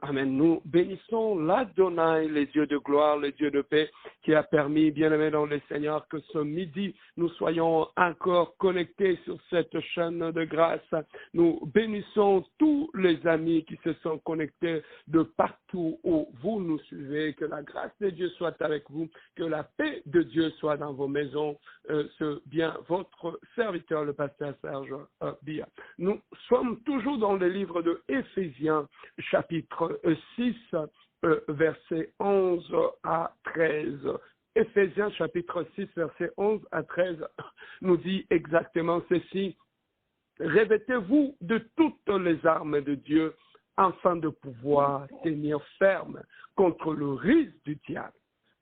Amen, amen. Nous bénissons l'Adonai, les dieux de gloire, les dieux de paix, qui a permis, bien-aimé dans le Seigneur, que ce midi, nous soyons encore connectés sur cette chaîne de grâce. Nous bénissons tous les amis qui se sont connectés de partout où vous nous suivez. Que la grâce de Dieu soit avec vous, que la paix de Dieu soit dans vos maisons. C'est bien votre serviteur, le pasteur Serge Bia. Nous sommes toujours dans le livre de Éphésiens, chapitre 6, versets 11 à 13. Éphésiens, chapitre 6, versets 11 à 13, nous dit exactement ceci. Revêtez-vous de toutes les armes de Dieu afin de pouvoir tenir ferme contre le risque du diable.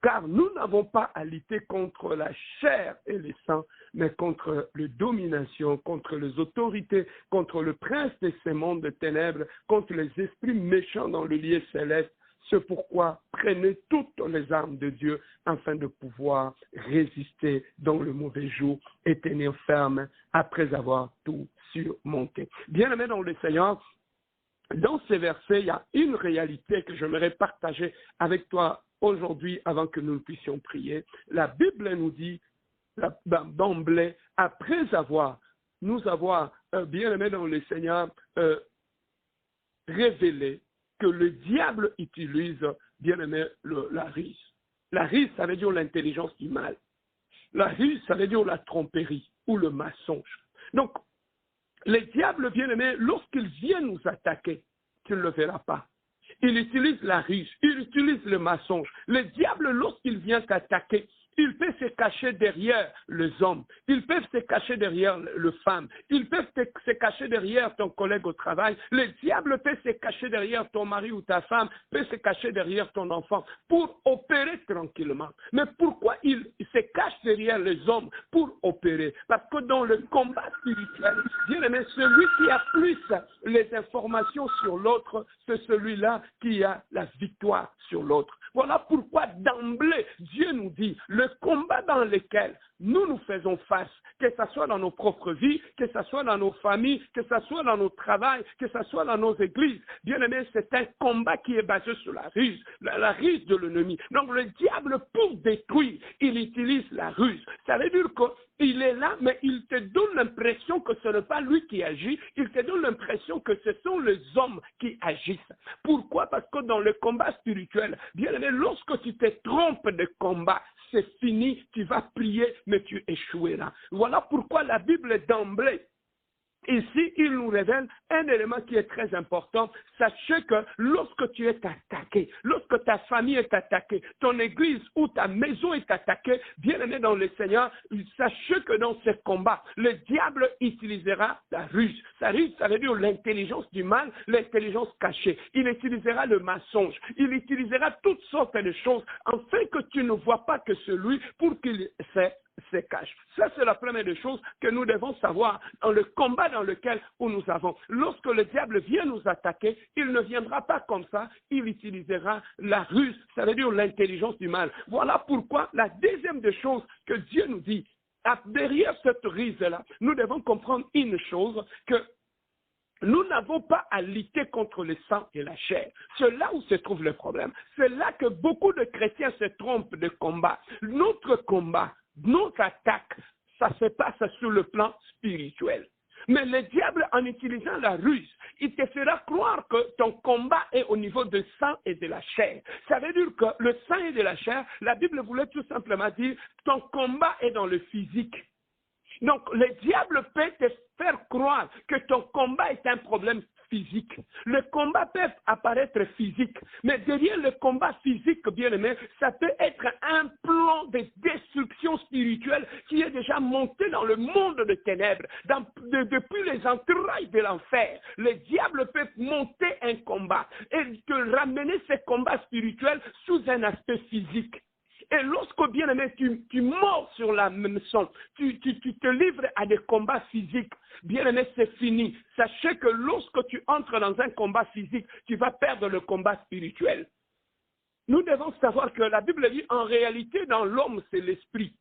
Car nous n'avons pas à lutter contre la chair et le sang, mais contre les dominations, contre les autorités, contre le prince de ces mondes de ténèbres, contre les esprits méchants dans le lieu céleste. C'est pourquoi prenez toutes les armes de Dieu afin de pouvoir résister dans le mauvais jour et tenir ferme après avoir tout surmonté. Bien-aimés dans le Seigneur, dans ces versets, il y a une réalité que j'aimerais partager avec toi aujourd'hui avant que nous puissions prier. La Bible nous dit d'emblée, après nous avoir bien-aimés dans le Seigneur, révélé que le diable utilise, bien-aimé, la ruse. La ruse, ça veut dire l'intelligence du mal. La ruse, ça veut dire la tromperie ou le mensonge. Donc, le diable, bien-aimé, lorsqu'il vient nous attaquer, tu ne le verras pas. Il utilise la ruse, il utilise le mensonge. Le diable, lorsqu'il vient t'attaquer, il peut se cacher derrière les hommes, ils peuvent se cacher derrière les femmes, ils peuvent se cacher derrière ton collègue au travail. Le diable peut se cacher derrière ton mari ou ta femme, peut se cacher derrière ton enfant pour opérer tranquillement. Mais pourquoi il se cache derrière les hommes pour opérer? Parce que dans le combat spirituel, bien aimé, celui qui a plus les informations sur l'autre, c'est celui-là qui a la victoire sur l'autre. Voilà pourquoi d'emblée, Dieu nous dit, le combat dans lequel nous faisons face, que ce soit dans nos propres vies, que ce soit dans nos familles, que ce soit dans nos travails, que ce soit dans nos églises, bien aimé, c'est un combat qui est basé sur la ruse, la ruse de l'ennemi. Donc le diable, pour détruire, il utilise la ruse. Ça veut dire qu'il est là, mais il te donne l'impression que ce n'est pas lui qui agit, il te donne l'impression que ce sont les hommes qui agissent. Pourquoi? Parce que dans le combat spirituel, bien aimé, lorsque tu te trompes de combat, c'est fini, tu vas prier, mais tu échoueras. Voilà pourquoi la Bible d'emblée, ici, il nous révèle un élément qui est très important. Sachez que lorsque tu es attaqué, lorsque ta famille est attaquée, ton église ou ta maison est attaquée, bien aimé dans le Seigneur, sachez que dans ce combat, le diable utilisera la ruse. La ruse, ça veut dire l'intelligence du mal, l'intelligence cachée. Il utilisera le mensonge. Il utilisera toutes sortes de choses afin que tu ne vois pas que celui pour qu'il se cache. Ça, c'est la première des choses que nous devons savoir dans le combat dans lequel nous avons. Lorsque le diable vient nous attaquer, il ne viendra pas comme ça, il utilisera la ruse, ça veut dire l'intelligence du mal. Voilà pourquoi la deuxième des choses que Dieu nous dit, derrière cette ruse-là, nous devons comprendre une chose, que nous n'avons pas à lutter contre le sang et la chair. C'est là où se trouve le problème. C'est là que beaucoup de chrétiens se trompent de combat. Notre combat, notre attaque, ça se passe sur le plan spirituel. Mais le diable, en utilisant la ruse, il te fera croire que ton combat est au niveau du sang et de la chair. Ça veut dire que le sang et de la chair, la Bible voulait tout simplement dire, ton combat est dans le physique. Donc, le diable peut te faire croire que ton combat est un problème physique. Le combat peut apparaître physique, mais derrière le combat physique, bien aimé, ça peut être un plan de destruction spirituelle qui est déjà monté dans le monde de ténèbres, depuis les entrailles de l'enfer. Le diable peut monter un combat et te ramener ce combat spirituel sous un aspect physique. Et lorsque, bien aimé, tu mords sur la maison, tu te livres à des combats physiques, bien aimé, c'est fini. Sachez que lorsque tu entres dans un combat physique, tu vas perdre le combat spirituel. Nous devons savoir que la Bible dit, en réalité, dans l'homme, c'est l'esprit.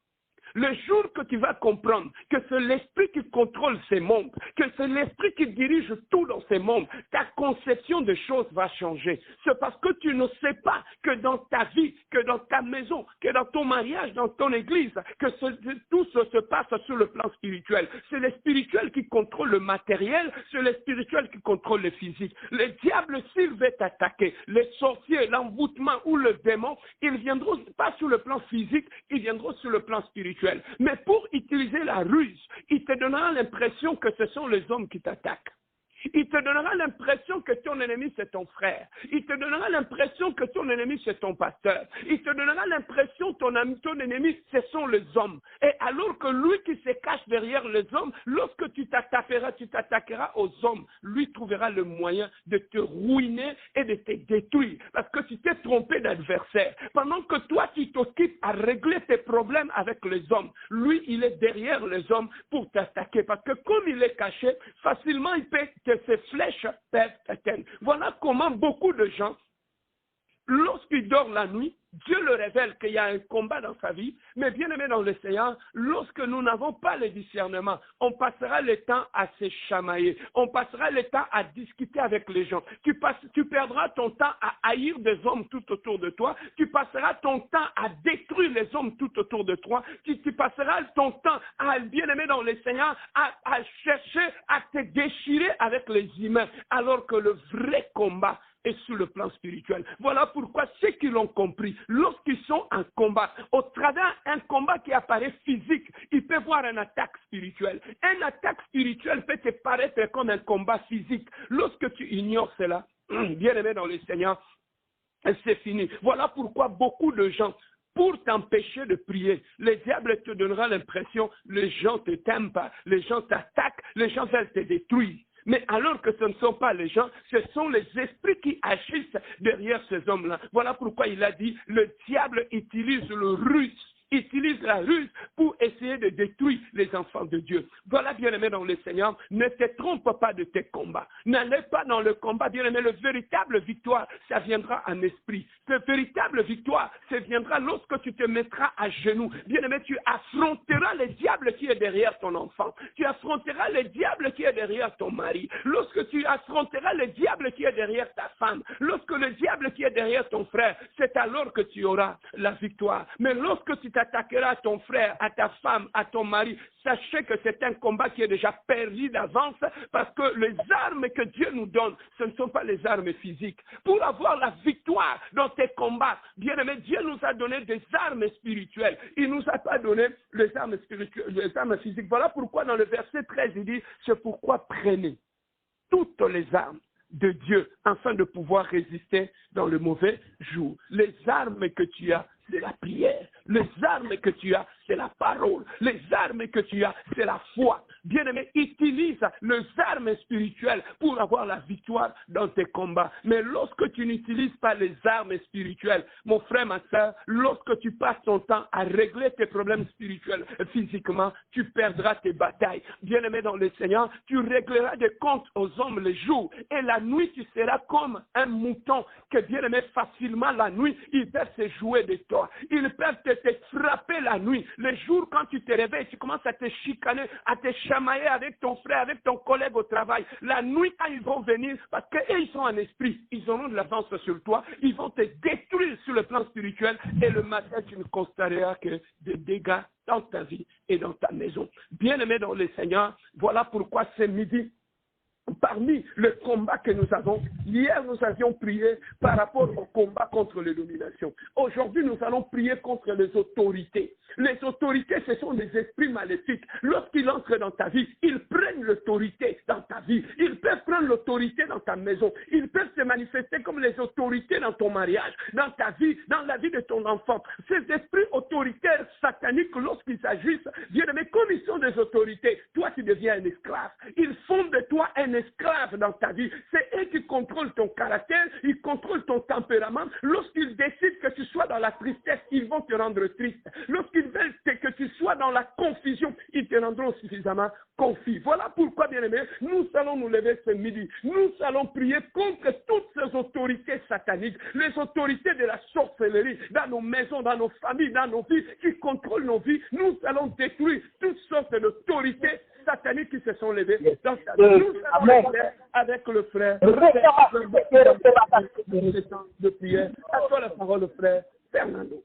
Le jour que tu vas comprendre que c'est l'esprit qui contrôle ces mondes, que c'est l'esprit qui dirige tout dans ces mondes, ta conception des choses va changer. C'est parce que tu ne sais pas que dans ta vie, que dans ta maison, que dans ton mariage, dans ton église, que tout se passe sur le plan spirituel. C'est le spirituel qui contrôle le matériel, c'est le spirituel qui contrôle le physique. Le diable, s'il veut t'attaquer, les sorciers, l'envoûtement ou le démon, ils viendront pas sur le plan physique, ils viendront sur le plan spirituel. Mais pour utiliser la ruse, il te donnera l'impression que ce sont les hommes qui t'attaquent. Il te donnera l'impression que ton ennemi, c'est ton frère. Il te donnera l'impression que ton ennemi, c'est ton pasteur. Il te donnera l'impression que ton ennemi, ce sont les hommes. Et alors que lui qui se cache derrière les hommes, lorsque tu t'attaqueras aux hommes, lui trouvera le moyen de te ruiner et de te détruire. Parce que tu t'es trompé d'adversaire. Pendant que toi, tu t'occupes à régler tes problèmes avec les hommes, lui, il est derrière les hommes pour t'attaquer. Parce que comme il est caché, facilement, il peut que ces flèches peuvent atteindre. Voilà comment beaucoup de gens, lorsqu'ils dorment la nuit, Dieu le révèle qu'il y a un combat dans sa vie, mais bien aimé dans le Seigneur, lorsque nous n'avons pas le discernement, on passera le temps à se chamailler, on passera le temps à discuter avec les gens, tu perdras ton temps à haïr des hommes tout autour de toi, tu passeras ton temps à détruire les hommes tout autour de toi, tu passeras ton temps à, bien aimé dans le Seigneur, à chercher à te déchirer avec les humains, alors que le vrai combat et sur le plan spirituel. Voilà pourquoi ceux qui l'ont compris, lorsqu'ils sont en combat, au travers d'un combat qui apparaît physique, ils peuvent voir une attaque spirituelle. Une attaque spirituelle peut te paraître comme un combat physique. Lorsque tu ignores cela, bien aimé dans le Seigneur, c'est fini. Voilà pourquoi beaucoup de gens, pour t'empêcher de prier, le diable te donnera l'impression, les gens ne t'aiment pas, les gens t'attaquent, les gens veulent te détruire. Mais alors que ce ne sont pas les gens, ce sont les esprits qui agissent derrière ces hommes-là. Voilà pourquoi il a dit, le diable utilise la ruse pour essayer de détruire les enfants de Dieu. Voilà, bien-aimé dans le Seigneur, ne te trompe pas de tes combats. N'allez pas dans le combat, bien-aimé. Le véritable victoire, ça viendra en esprit. Le véritable victoire, ça viendra lorsque tu te mettras à genoux. Bien-aimé, tu affronteras le diable qui est derrière ton enfant. Tu affronteras le diable qui est derrière ton mari. Lorsque tu affronteras le diable qui est derrière ta femme. Lorsque le diable qui est derrière ton frère, c'est alors que tu auras la victoire. Mais lorsque tu t'attaqueras à ton frère, à ta femme, à ton mari, sachez que c'est un combat qui est déjà perdu d'avance parce que les armes que Dieu nous donne, ce ne sont pas les armes physiques. Pour avoir la victoire dans tes combats, bien aimé, Dieu nous a donné des armes spirituelles. Il ne nous a pas donné les armes spirituelles, les armes physiques. Voilà pourquoi dans le verset 13, il dit, c'est pourquoi prenez toutes les armes de Dieu afin de pouvoir résister dans le mauvais jour. Les armes que tu as, c'est la prière. Les armes que tu as, c'est la parole. Les armes que tu as, c'est la foi. Bien-aimé, utilise les armes spirituelles pour avoir la victoire dans tes combats. Mais lorsque tu n'utilises pas les armes spirituelles, mon frère, ma soeur, lorsque tu passes ton temps à régler tes problèmes spirituels physiquement, tu perdras tes batailles. Bien-aimé dans le Seigneur, tu régleras des comptes aux hommes le jour. Et la nuit, tu seras comme un mouton que, bien-aimé, facilement la nuit, ils peuvent se jouer de toi. Ils peuvent te frapper la nuit. Le jour, quand tu te réveilles, tu commences à te chicaner, à te chamailler avec ton frère, avec ton collègue au travail. La nuit, quand ils vont venir, parce qu'eux, ils sont en esprit, ils auront de l'avance sur toi, ils vont te détruire sur le plan spirituel et le matin, tu ne constateras que des dégâts dans ta vie et dans ta maison. Bien-aimé dans le Seigneur, voilà pourquoi ce midi, parmi le combat que nous avons, hier nous avions prié par rapport au combat contre les dominations. Aujourd'hui, nous allons prier contre les autorités. Les autorités, ce sont des esprits maléfiques. Lorsqu'ils entrent dans ta vie, ils prennent l'autorité dans ta vie. Ils peuvent prendre l'autorité dans ta maison. Ils peuvent se manifester comme les autorités dans ton mariage, dans ta vie, dans la vie de ton enfant. Ces esprits autoritaires sataniques, lorsqu'ils agissent, bien aimé, comme ils sont des autorités, toi tu deviens un esclave. Ils font de toi un esclave dans ta vie. C'est eux qui contrôlent ton caractère, ils contrôlent ton tempérament. Lorsqu'ils décident que tu sois dans la tristesse, ils vont te rendre triste. Lorsqu'ils veulent que tu tu sois dans la confusion, ils te rendront suffisamment confus. Voilà pourquoi, bien-aimés, nous allons nous lever ce midi. Nous allons prier contre toutes ces autorités sataniques, les autorités de la sorcellerie, dans nos maisons, dans nos familles, dans nos vies, qui contrôlent nos vies. Nous allons détruire toutes sortes d'autorités sataniques qui se sont levées. Dans sa vie. Nous allons le faire avec le frère. De prière. À toi la parole, frère Fernando.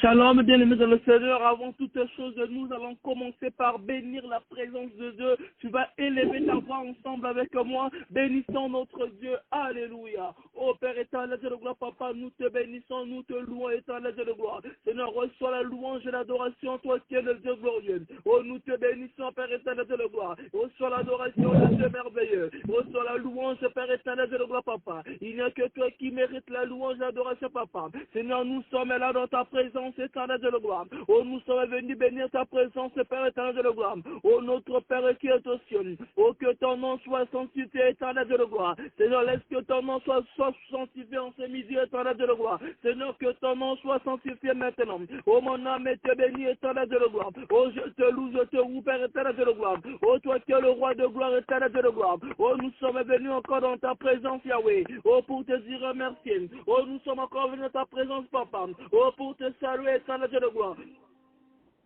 Shalom, bien-aimés dans le Seigneur. Avant toute chose, nous allons commencer par bénir la présence de Dieu. Tu vas élever ta voix ensemble avec moi. Bénissons notre Dieu. Alléluia. Ô Père éternel de gloire, Papa, nous te bénissons, nous te louons, éternel de gloire. Seigneur, reçois la louange et l'adoration, toi qui es le Dieu glorieux. Oh, nous te bénissons, Père éternel de gloire. Reçois l'adoration, le Dieu merveilleux. Reçois la louange, Père éternel de gloire, Papa. Il n'y a que toi qui mérites la louange et l'adoration, Papa. Seigneur, nous sommes là dans ta présence éternelle de gloire. Oh, nous sommes venus bénir ta présence, Père éternel de gloire. Oh, notre Père qui est aux cieux. Oh, que ton nom soit sanctifié, éternel de gloire. Seigneur, laisse que ton nom soit sanctifié en ce midi, éternel de gloire. Seigneur, que ton nom soit sanctifié maintenant. Oh, mon âme est bénie, éternel de gloire. Oh, je te loue, je te loue, Père éternel de gloire. Oh, toi qui es le roi de gloire, éternel de gloire. Oh, nous sommes venus encore dans ta présence, Yahweh. Oh, pour te dire merci. Oh, nous sommes encore venus dans ta présence, Papa. Oh, pour te saluer, éternel de gloire.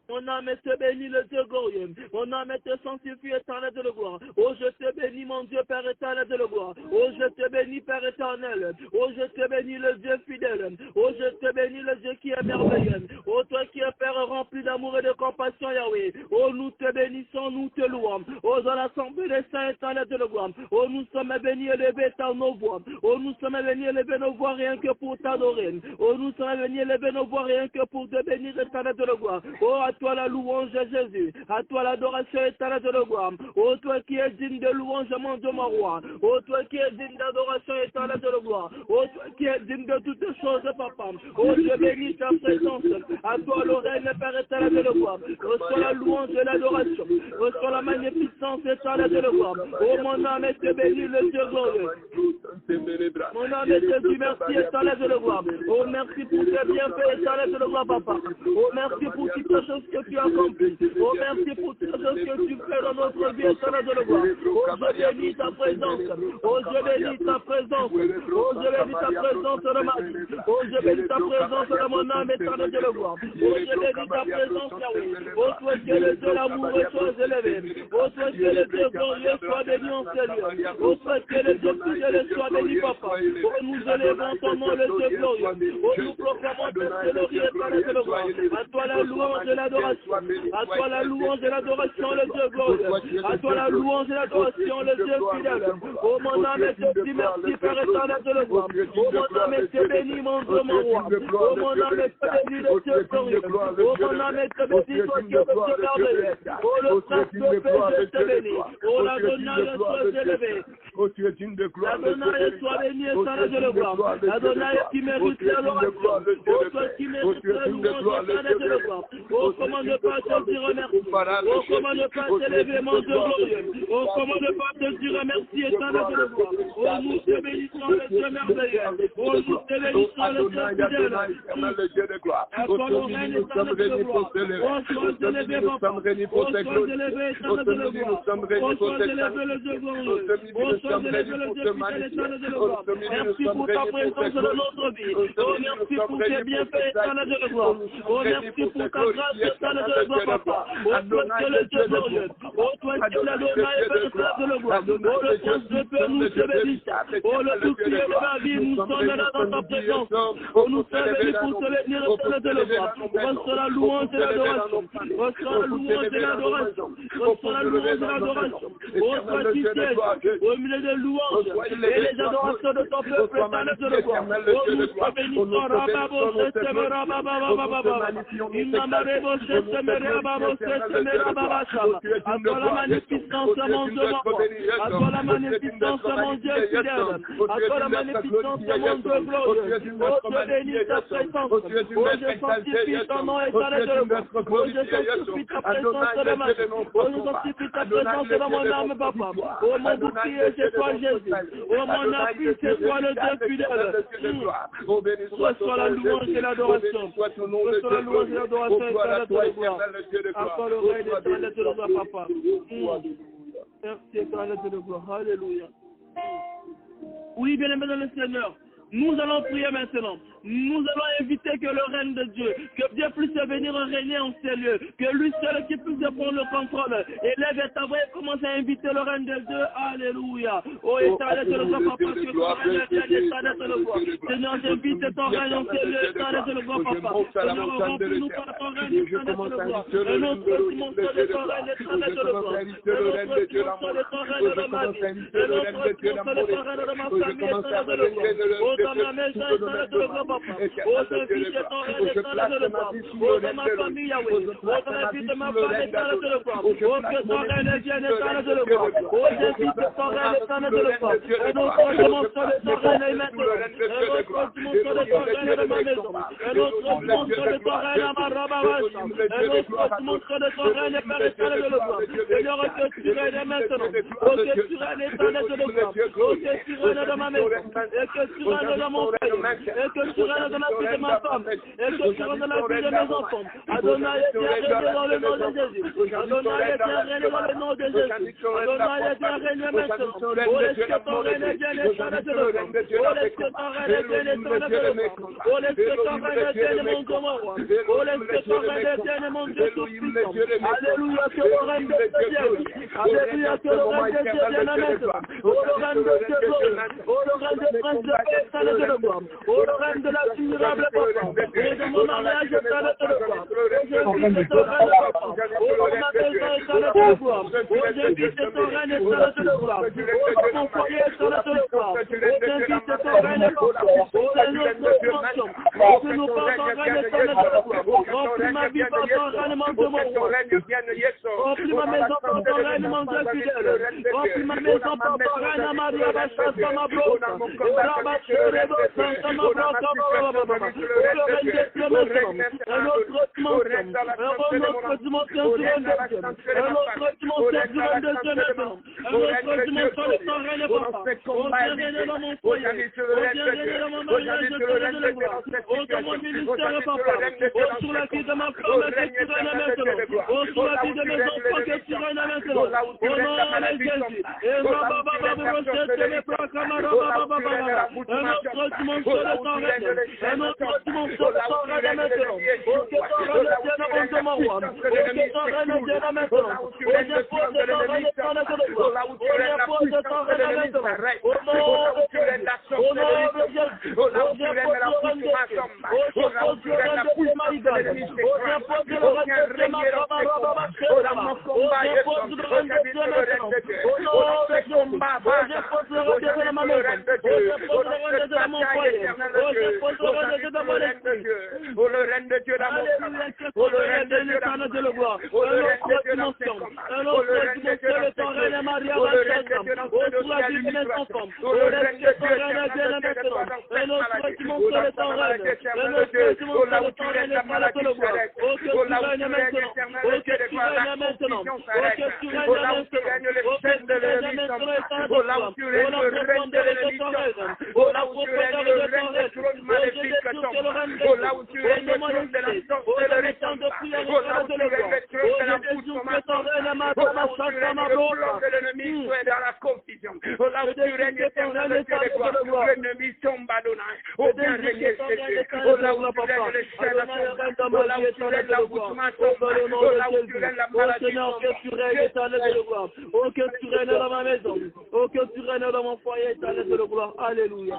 Mon âme te bénit, le Dieu glorieux. Mon âme te sanctifie, éternel de gloire. Oh, je te bénis, mon Dieu, Père éternel de gloire. Oh, je te bénis, Père éternel. Oh, je te bénis, le Dieu fidèle. Oh, je te bénis, le Dieu qui est merveilleux. Oh, toi qui es Père rempli d'amour et de compassion, Yahweh. Oh, nous te bénissons, nous te louons. Oh, dans l'assemblée des saints, éternel de gloire. Oh, nous sommes venus élever nos voix. Oh, nous sommes venus élever nos voix rien que pour t'adorer. Oh, nous sommes venus élever nos voix rien que pour te bénir, éternel de gloire. Oh, à toi la louange de Jésus, à toi l'adoration éternelle de la gloire. Oh, toi qui es digne de louange, mon Dieu, mon roi. Oh, toi qui es digne d'adoration éternelle de la gloire. Oh, toi qui es digne de toutes choses, papa. Oh, je bénis ta présence. À toi le règne, Père éternel de la gloire. Reçois la louange et l'adoration. Reçois la magnificence éternelle de la gloire. Oh, mon âme est te bénie, le Dieu glorieux. Mon âme est te dit merci éternel de la gloire. Oh, merci pour tes bienfaits éternel de la gloire, papa. Oh, merci pour toutes les choses que tu as accompli. Oh, merci pour toutes les choses que tu fais dans notre vie, éternel de la gloire. Oh, je bénis ta présence. Oh, je bénis ta présence. Oh, je bénis ta présence dans ma vie. Oh, je bénis ta présence dans mon âme, éternel de la gloire. Oh, je bénis ta présence, Yahweh. Oh, toi qui es le Dieu l'amoureux, sois élevé. Oh, toi qui es le Dieu glorieux, sois béni en ce lieu. Oh, toi qui es le Dieu fidèle, sois béni, papa. Oh, nous élevons ton nom, le Dieu glorieux. Oh, nous proclamons ta céleri, éternel de la gloire. À toi la louange et l'adoration. À toi la louange et l'adoration, le Dieu glorieux. À toi la louange et l'adoration, le Dieu fidèle. Oh, mon âme te dit merci, Père éternel de la gloire. Oh, mon âme te béni, mon Dieu, mon roi. Oh, mon âme te béni, le Dieu glorieux. Oh, mon âme te béni, toi qui es le Dieu merveilleux. Oh, le prince de paix, je te bénis. Oh, l'Adonai soit élevé. Oh, tu es digne de gloire. L'Adonai soit béni, éternel de la gloire. L'Adonai qui mérite l'adoration. Oh, toi qui mérite la louange, éternel de la gloire. Oh, comment ne pas te dire merci. Oh, comment ne pas t'élever, mon Dieu glorieux. Oh, comment ne pas te dire merci, éternel de la gloire. Oh, nous te bénissons, le Dieu merveilleux. Oh, nous te bénissons, le Dieu fidèle. À toi le règne, éternel de la gloire. Oh, sois élevé, papa. Oh, sois élevé, éternel de la gloire. Oh, sois élevé, le Dieu glorieux. Oh, sois élevé, le Dieu fidèle, éternel de la gloire. Merci pour ta présence dans notre vie. Oh, merci pour tes bienfaits, éternel de la gloire. Oh, merci pour ta grâce, éternel de la gloire, papa. Oh, toi qui es le Dieu glorieux. Oh, toi qui es l'Adonai, éternel de la gloire. Oh, le prince de paix, nous te bénissons. Oh, le tout qui est de la vie, nous sommes là dans ta présence. Oh, nous sommes venus pour te bénir, éternel de la gloire. Reçois la louange et l'adoration. Reçois la louange et l'adoration. Reçois la louange et l'adoration. Oh, toi qui sièges au milieu des louanges et les adorations de ton peuple, éternel de la gloire. Oh, nous te bénissons. Rababo, Seseme, Rabababababa. Inamarebo, Seseme, Rababo, Seseme, Rababashaba. À toi la magnificence, mon Dieu, mon roi. À toi la magnificence, mon Dieu fidèle. À toi la magnificence, mon Dieu glorieux. Oh, je bénis ta présence. Oh, je sanctifie ton nom, éternel de la gloire. Oh, je sanctifie ta présence dans ma vie. Oh, je sanctifie ta présence dans mon âme, papa. Oh, mon bouclier, c'est toi Jésus. Oh mon appui, c'est toi le Dieu fidèle. Reçois la louange et l'adoration. Reçois la louange et l'adoration éternelle de la gloire. Encore le règne éternel de la gloire, papa. Merci éternel de la gloire. Alléluia. Oui, bien-aimé dans le Seigneur. Nous allons prier maintenant. Nous allons inviter que le règne de Dieu, que Dieu puisse venir régner en ces lieux, que lui seul qui puisse prendre le contrôle. Élève ta voix et commence à inviter le règne de Dieu. Alléluia. Oh, éternel de le gloire, papa, que ton règne vienne, éternel de le gloire. Seigneur, j'invite ton règne en ces lieux, éternel de le gloire, papa. Seigneur, remplis-nous par ton règne, éternel de le gloire. Un autre dimension de ton règne, éternel de le gloire. Un autre dimension de ton règne de ma vie. Un autre dimension de ton règne de ma famille, éternel de le gloire. Oh, dans ma maison, éternel de le gloire, papa. Oh, j'invite ton règne, éternel de le gloire. Oh, dans ma famille, Yahweh. Oh, dans la vie de ma femme, éternel de le gloire. Oh, que ton règne vienne, éternel de le gloire. Oh, j'invite ton règne, éternel de le gloire. Un autre dimension de ton règne maintenant. Un autre dimension de ton règne de ma maison. Un autre dimension de ton règne à ma robe à vache. Un autre dimension de ton règne, Père éternel de le gloire. Seigneur, que tu règnes maintenant. Oh, que tu règnes, éternel de le gloire. Oh, que tu règnes dans ma maison. Et que tu règnes dans mon foyer. Et que tu règnes dans la vie de ma femme. Et que tu règnes dans la vie de mes enfants. Adonai, viens régner dans le nom de Jésus. Adonai, viens régner dans le nom de Jésus. Adonai, viens régner maintenant. Oh, laisse que ton règne vienne, éternel de le gloire. Oh, laisse que ton règne vienne, éternel de le gloire. Oh, laisse que ton règne vienne, mon Dieu, mon roi. Oh, laisse que ton règne vienne, mon Dieu tout-puissant. Alléluia, que le règne de Dieu vienne. Alléluia, que le règne de Dieu vienne maintenant. Oh, le règne de Dieu glorieux. Oh, le règne de prince de paix, éternel de le gloire. Oh, le règne de la durable papa. Et de mon mariage, éternel de le gloire. Oh, j'invite ton règne, papa. Oh, dans ma maison, éternel de le gloire. Oh, j'invite ton règne, éternel de le gloire. Oh, dans mon foyer, éternel de le gloire. Oh, j'invite ton règne, papa. Oh, dans notre dimension. Oh, que nous par ton règne, éternel de le gloire. Remplis ma vie par ton règne, mon Dieu, mon roi. Remplis ma maison par ton règne, mon Dieu fidèle. Remplis ma maison par ton règne, Maria Bachasta, ma blouse. Oh, la bâche, les bosses, ma blouse, le règne de Dieu maintenant. Un autre dimension du règne de Dieu. Un autre dimension du règne de Dieu maintenant. Un autre dimension de ton règne, papa. Oh, viens régner dans mon foyer. Oh, viens régner dans mon mariage, éternel de le gloire. Oh, dans mon ministère, papa. Oh, sur la vie de ma femme, que tu règnes maintenant. Oh, sur la vie de mes enfants, que tu règnes maintenant. Oh, non, allez, Jésus. Et ma baba, baba, rejette mes plans, camarade, baba, baba. Un autre dimension de ton règne. Un autre dimension de ton règne maintenant. Oh, que ton règne vienne avant de mon roi. Oh, que ton règne vienne maintenant. Oh, j'impose ton règne éternel de le gloire. Oh, j'impose ton règne maintenant. Oh, non, oh, non, Jésus. Oh, j'impose le règne de Dieu. Oh, j'impose le règne de Dieu, Maïgal. Oh, j'impose le règne de Dieu, ma femme, oh, j'impose le règne de Dieu maintenant. Oh, non, Jésus. Oh, j'impose le règne de Dieu dans ma maison. Oh, j'impose le règne de Dieu dans mon foyer. Oh, j'impose le règne de Dieu dans mon esprit. Oh, le règne de Dieu dans mon cœur. Oh, le règne de Dieu dans notre gloire. Oh, un autre dimension. Un autre dimension de ton règne, Maria Bachasta. Oh, sur la vie de mes enfants. Oh, laisse que ton règne vienne maintenant. Un autre dimension de ton règne. Un autre dimension de ton règne, éternel de le gloire. Oh, que tu règnes maintenant. Oh, que tu règnes maintenant. Oh, que tu règnes maintenant. Oh, que tu règnes maintenant, éternel de gloire. Oh, la profondeur de ton règne. Oh, la profondeur de ton règne. Oh, je décide que le règne de Dieu. Oh, de mon esprit. Oh, de mes temps de prière, éternel de le gloire. Oh, je décide que ton règne, ma chance, ma blouse. L'ennemi soit dans la confusion. Oh, là où tu règnes, éternel de Dieu, l'ennemi tombe à Donai. Oh, bien régner, oh, là où tu règnes les chaînes, oh, là où tu règnes la bouche, oh, là où tu règnes la maladie. Seigneur, que tu règnes, éternel de le gloire. Oh, que tu règnes dans ma maison. Oh, que tu règnes dans mon foyer, éternel de le gloire. Alléluia.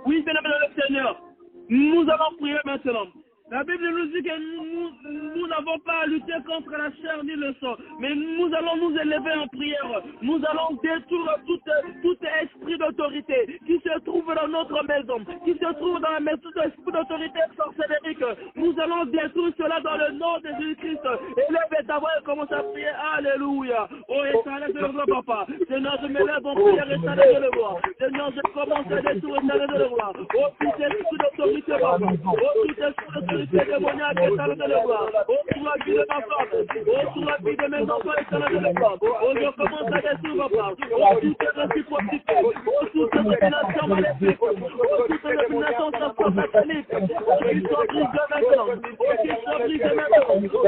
Oui, bien-aimé dans le Seigneur, nous allons prier maintenant. La Bible nous dit que nous n'avons pas à lutter contre la chair ni le sang, mais nous allons nous élever en prière. Nous allons détruire tout esprit d'autorité qui se trouve dans notre maison, qui se trouve dans la maison, tout esprit d'autorité sorcellérique. Nous allons détruire cela dans le nom de Jésus-Christ. Élève ta voix et commence à prier. Alléluia. Oh, éternel de le gloire, papa. Seigneur, je m'élève en prière, éternel de le gloire. Seigneur, je commence à détruire, éternel de le gloire. Oh, tout esprit d'autorité, papa. Oh, tout esprit d'autorité. autorité démoniaque, éternel de gloire. Oh, sur la vie de ma femme. Oh, sur la vie de mes enfants, éternel de gloire. Oh, je commence à détruire, papa. Oh, toutes les réciprocités. Oh, toutes les dominations maléfiques. Oh, toutes les dominations sataniques. Oh, qui sont brisées maintenant. Oh, qui sont brisées maintenant. Oh,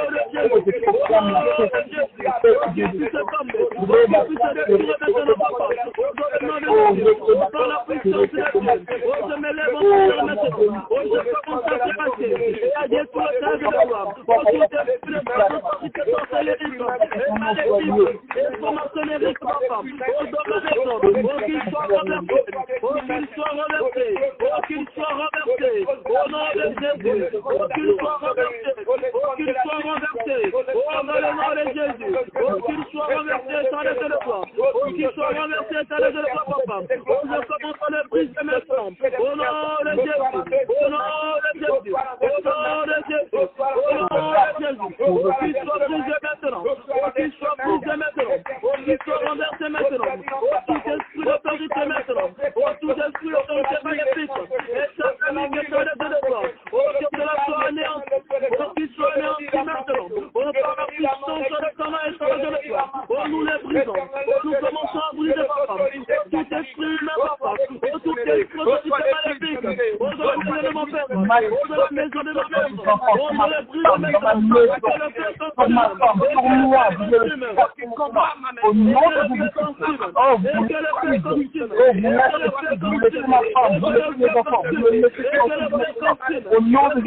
le Dieu. Oh, le Dieu. Oh, qui puisse tomber. Oh, qui puisse détruire maintenant, papa. Oh, dans le nom de Dieu. Oh, par la puissance de Dieu. Oh, je me lève en prière maintenant. Oh, je commence à terrasser. Et à dire tout le temps de la gloire. Oh, tout esprit de sorcière, sorcellerie, et maléfique, et franc-maçonnerie, papa. Oh, dans la maison. Oh, qu'il soit renversé. Oh, qu'il soit renversé. Oh, qu'il soit renversé. Au nom de Jésus. Oh, qu'il soit renversé. Oh, qu'il soit renversé. Oh, dans le nom de Jésus. Oh, qu'il soit renversé, sans le téléphone. Oh, qu'il soit renversé, sans le téléphone, papa. Oh, je commence à le briser maintenant. Au nom de Jésus. Au nom de Jésus. Au nom de Jésus. Au nom de Jésus. Oh, qu'il soit brisé maintenant. Oh, qu'il soit brisé maintenant. Oh, qu'il soit renversé maintenant. Oh, tout esprit d'autorité maintenant. Oh, tout esprit d'autorité magnifique. Et ça famille que ça de devoir. Oh, que cela soit anéanti. Oh, qu'il soit anéanti maintenant. Oh, par la puissance de ton nom et ton nom de devoir. Oh, nous les brisons. Oh, nous commençons à briser, papa. Tout esprit humain, papa. Oh, tout esprit d'autorité maléfique. Oh, dans la maison de mon père. Oh, dans la maison de ma mère. Oh, nous les brisons maintenant. Que le Père au nom de Jésus. Oh, vous le laissez ma femme, vous laissez mes enfants, vous le laissez tranquille. Au nom de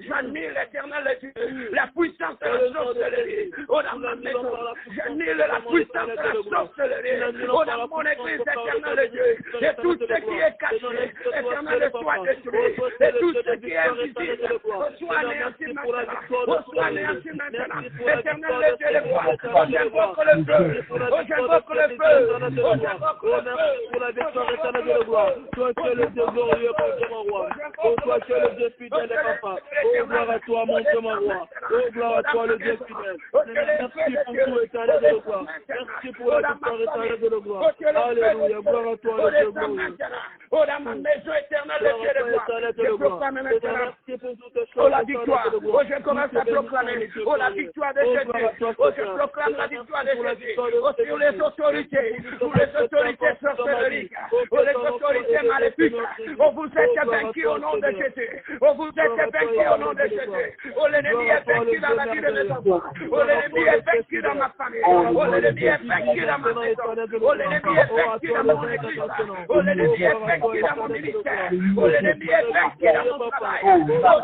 J'admire l'éternel Dieu, la puissance de la sorcellerie. Oh, dans ma maison, j'admire la puissance de la sorcellerie. Oh, dans mon église, éternel Dieu, et tout ce qui est caché, éternel soit détruit. Et tout ce qui est invisible, soit anéanti pour la maintenant. victoire Oh, de sois anéanti maintenant. Éternel, le Dieu de gloire. Oh, j'invoque le feu. Oh, j'invoque le feu. Oh, j'invoque le feu. pour la victoire éternelle de gloire. Toi, tu es le Dieu glorieux, mon Dieu, mon roi. Oh, toi, tu es le Dieu fidèle et papa. Oh, gloire à toi, mon Dieu, mon roi. Oh, gloire à toi, le Dieu fidèle. Merci pour tout éternel de gloire. Merci pour la victoire éternelle de gloire. Alléluia, gloire à toi, le Dieu glorieux. Oh, dans ma maison éternelle, le Dieu de gloire. Je proclame maintenant. Oh, la victoire. Oh, je commence à proclamer. Oh, la victoire de Jésus. Oh, je proclame la victoire de Jésus. Oh, sur les autorités. Sur les autorités sorcelleries. Oh, les autorités maléfiques. Oh, vous êtes vaincus au nom de Jésus. Oh, vous êtes vaincus au nom de Jésus. Oh, l'ennemi est vaincu dans la vie de mes enfants. Oh, l'ennemi est vaincu dans ma famille. Oh, l'ennemi est vaincu dans ma maison. Oh, l'ennemi est vaincu dans mon église. Oh, l'ennemi est vaincu dans mon ministère. Oh, l'ennemi est vaincu dans mon travail. Oh,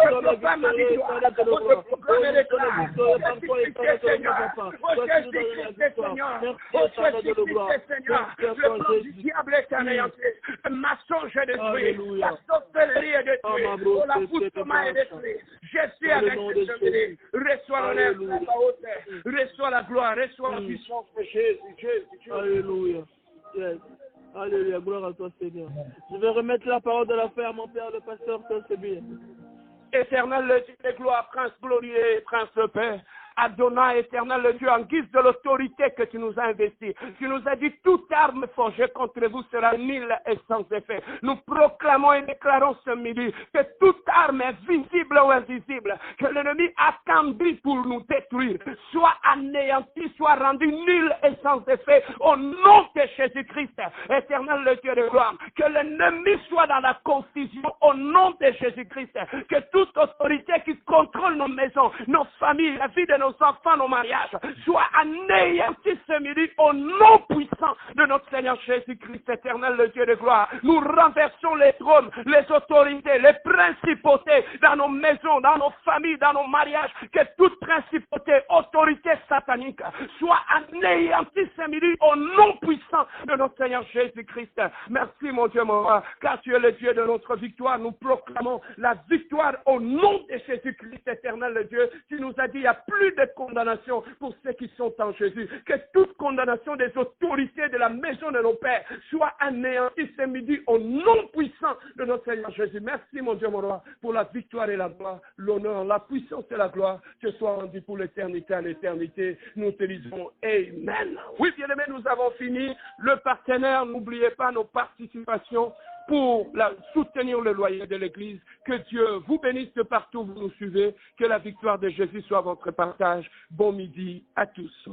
je proclame ma victoire. Oh, je proclame les gloires. Oh, Jésus-Christ est Seigneur. Oh, Jésus-Christ est Seigneur. Oh, Jésus-Christ est Seigneur. Le plan du diable est anéanti. Le mensonge est détruit. La sorcellerie est détruite. Oh, la foutement est détruite. Jésus a vaincu ce midi. Reçois l'honneur, la hauteur. Reçois la gloire. Reçois la puissance de Jésus. Jésus. Alléluia. Yes. Alléluia, gloire à toi, Seigneur. Je vais remettre la parole de la paix à mon père, le pasteur Saint-Sébille. Éternel, le Dieu de gloire, Prince glorieux, Prince de paix. Adonai, éternel, le Dieu, en guise de l'autorité que tu nous as investie. Tu nous as dit, toute arme forgée contre vous sera nulle et sans effet. Nous proclamons et déclarons ce midi que toute arme invisible ou invisible que l'ennemi a tendue pour nous détruire, soit anéantie, soit rendue nulle et sans effet, au nom de Jésus-Christ, éternel, le Dieu de gloire. Que l'ennemi soit dans la confusion au nom de Jésus-Christ. Que toute autorité qui contrôle nos maisons, nos familles, la vie de nos enfants, nos mariages, soient anéantis ce midi au nom puissant de notre Seigneur Jésus-Christ, éternel, le Dieu de gloire. Nous renversons les trônes, les autorités, les principautés dans nos maisons, dans nos familles, dans nos mariages, que toute principauté, autorité satanique soit anéantie ce midi au nom puissant de notre Seigneur Jésus-Christ. Merci mon Dieu, mon roi, car tu es le Dieu de notre victoire. Nous proclamons la victoire au nom de Jésus-Christ, éternel, le Dieu. Tu nous as dit, il n'y a plus de condamnation pour ceux qui sont en Jésus. Que toute condamnation des autorités de la maison de nos pères soit anéantie ce midi au nom puissant de notre Seigneur Jésus. Merci mon Dieu, mon roi, pour la victoire et la gloire, l'honneur, la puissance et la gloire te soient rendues pour l'éternité en éternité. Nous te disons Amen. Oui, bien-aimés, nous avons fini. Le partenaire, n'oubliez pas nos participations pour soutenir le loyer de l'Église. Que Dieu vous bénisse de partout où vous nous suivez. Que la victoire de Jésus soit votre partage. Bon midi à tous.